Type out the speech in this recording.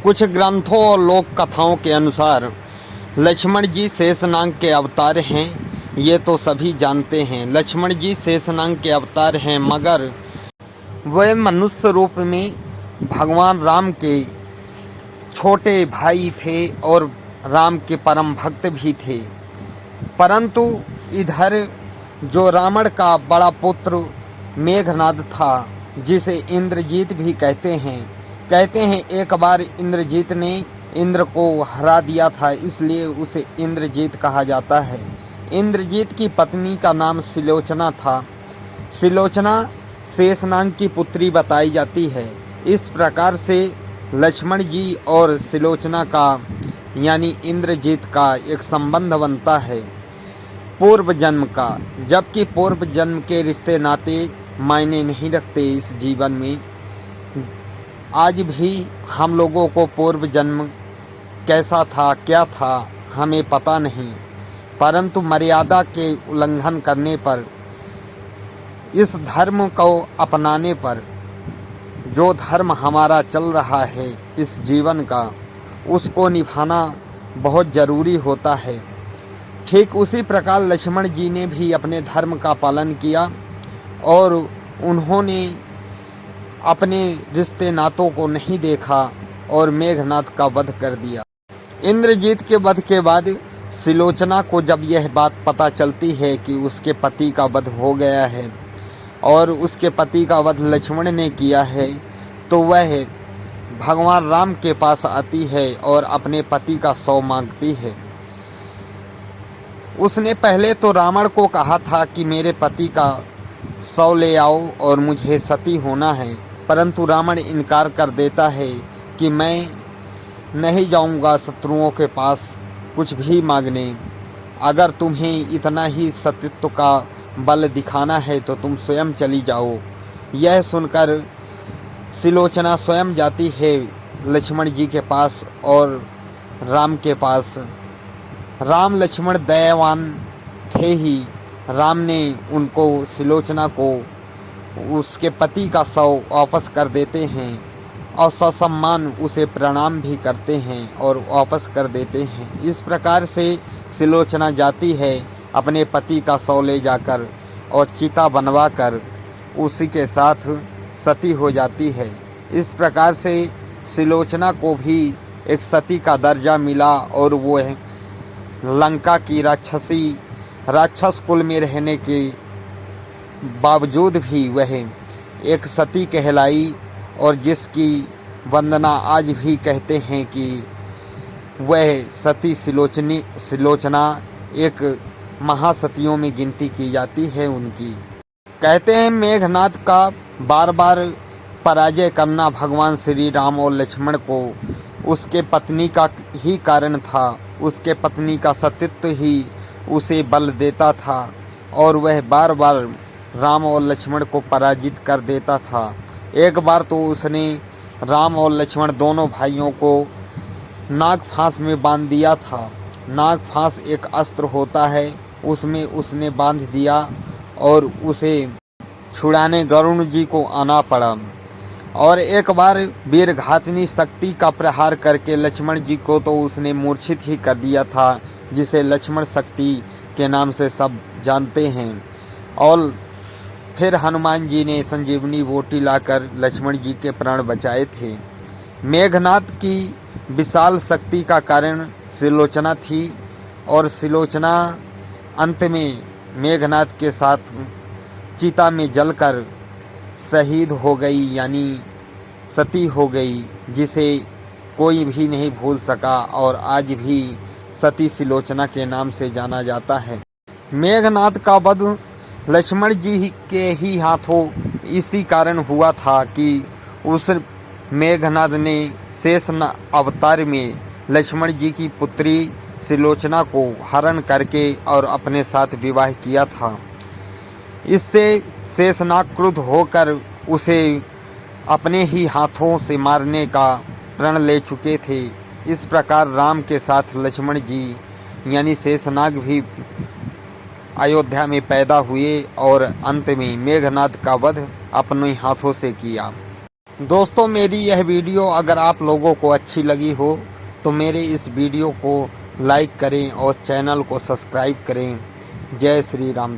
कुछ ग्रंथों और लोक कथाओं के अनुसार लक्ष्मण जी शेषनाग के अवतार हैं। ये तो सभी जानते हैं, लक्ष्मण जी शेषनाग के अवतार हैं, मगर वे मनुष्य रूप में भगवान राम के छोटे भाई थे और राम के परम भक्त भी थे। परंतु इधर जो रावण का बड़ा पुत्र मेघनाद था, जिसे इंद्रजीत भी कहते हैं एक बार इंद्रजीत ने इंद्र को हरा दिया था, इसलिए उसे इंद्रजीत कहा जाता है। इंद्रजीत की पत्नी का नाम सिलोचना था। सिलोचना शेषनाग की पुत्री बताई जाती है। इस प्रकार से लक्ष्मण जी और सिलोचना का यानी इंद्रजीत का एक संबंध बनता है पूर्व जन्म का, जबकि पूर्व जन्म के रिश्ते नाते मायने नहीं रखते इस जीवन में। आज भी हम लोगों को पूर्व जन्म कैसा था, क्या था, हमें पता नहीं, परंतु मर्यादा के उल्लंघन करने पर, इस धर्म को अपनाने पर, जो धर्म हमारा चल रहा है इस जीवन का, उसको निभाना बहुत ज़रूरी होता है। ठीक उसी प्रकार लक्ष्मण जी ने भी अपने धर्म का पालन किया और उन्होंने अपने रिश्ते नातों को नहीं देखा और मेघनाद का वध कर दिया। इंद्रजीत के वध के बाद सिलोचना को जब यह बात पता चलती है कि उसके पति का वध हो गया है और उसके पति का वध लक्ष्मण ने किया है, तो वह भगवान राम के पास आती है और अपने पति का शव मांगती है। उसने पहले तो रावण को कहा था कि मेरे पति का शव ले आओ और मुझे सती होना है, परंतु रावण इनकार कर देता है कि मैं नहीं जाऊंगा शत्रुओं के पास कुछ भी मांगने। अगर तुम्हें इतना ही सतीत्व का बल दिखाना है तो तुम स्वयं चली जाओ। यह सुनकर सिलोचना स्वयं जाती है लक्ष्मण जी के पास और राम के पास। राम लक्ष्मण दयावान थे ही। राम ने उनको, सिलोचना को, उसके पति का शव वापस कर देते हैं और ससम्मान उसे प्रणाम भी करते हैं और वापस कर देते हैं। इस प्रकार से सिलोचना जाती है अपने पति का शव ले जाकर और चिता बनवाकर उसी के साथ सती हो जाती है। इस प्रकार से सिलोचना को भी एक सती का दर्जा मिला और वो है लंका की राक्षस कुल में रहने के बावजूद भी वह एक सती कहलाई और जिसकी वंदना आज भी कहते हैं कि वह सती सिलोचना एक महासतियों में गिनती की जाती है उनकी। कहते हैं मेघनाद का बार बार पराजय करना भगवान श्री राम और लक्ष्मण को उसके पत्नी का ही कारण था। उसके पत्नी का सतीत्व ही उसे बल देता था और वह बार बार राम और लक्ष्मण को पराजित कर देता था। एक बार तो उसने राम और लक्ष्मण दोनों भाइयों को नागफांस में बांध दिया था। नागफांस एक अस्त्र होता है, उसमें उसने बांध दिया और उसे छुड़ाने गरुण जी को आना पड़ा। और एक बार वीरघातिनी शक्ति का प्रहार करके लक्ष्मण जी को तो उसने मूर्छित ही कर दिया था, जिसे लक्ष्मण शक्ति के नाम से सब जानते हैं। और फिर हनुमान जी ने संजीवनी बूटी लाकर लक्ष्मण जी के प्राण बचाए थे। मेघनाद की विशाल शक्ति का कारण सिलोचना थी और सिलोचना अंत में मेघनाद के साथ चिता में जलकर शहीद हो गई, यानी सती हो गई, जिसे कोई भी नहीं भूल सका और आज भी सती सिलोचना के नाम से जाना जाता है। मेघनाद का वध लक्ष्मण जी के ही हाथों इसी कारण हुआ था कि उस मेघनाद ने शेष अवतार में लक्ष्मण जी की पुत्री सिलोचना को हरण करके और अपने साथ विवाह किया था। इससे शेषनाग क्रुद्ध होकर उसे अपने ही हाथों से मारने का प्रण ले चुके थे। इस प्रकार राम के साथ लक्ष्मण जी यानी शेषनाग भी अयोध्या में पैदा हुए और अंत में मेघनाद का वध अपने हाथों से किया। दोस्तों, मेरी यह वीडियो अगर आप लोगों को अच्छी लगी हो तो मेरे इस वीडियो को लाइक करें और चैनल को सब्सक्राइब करें। जय श्री राम।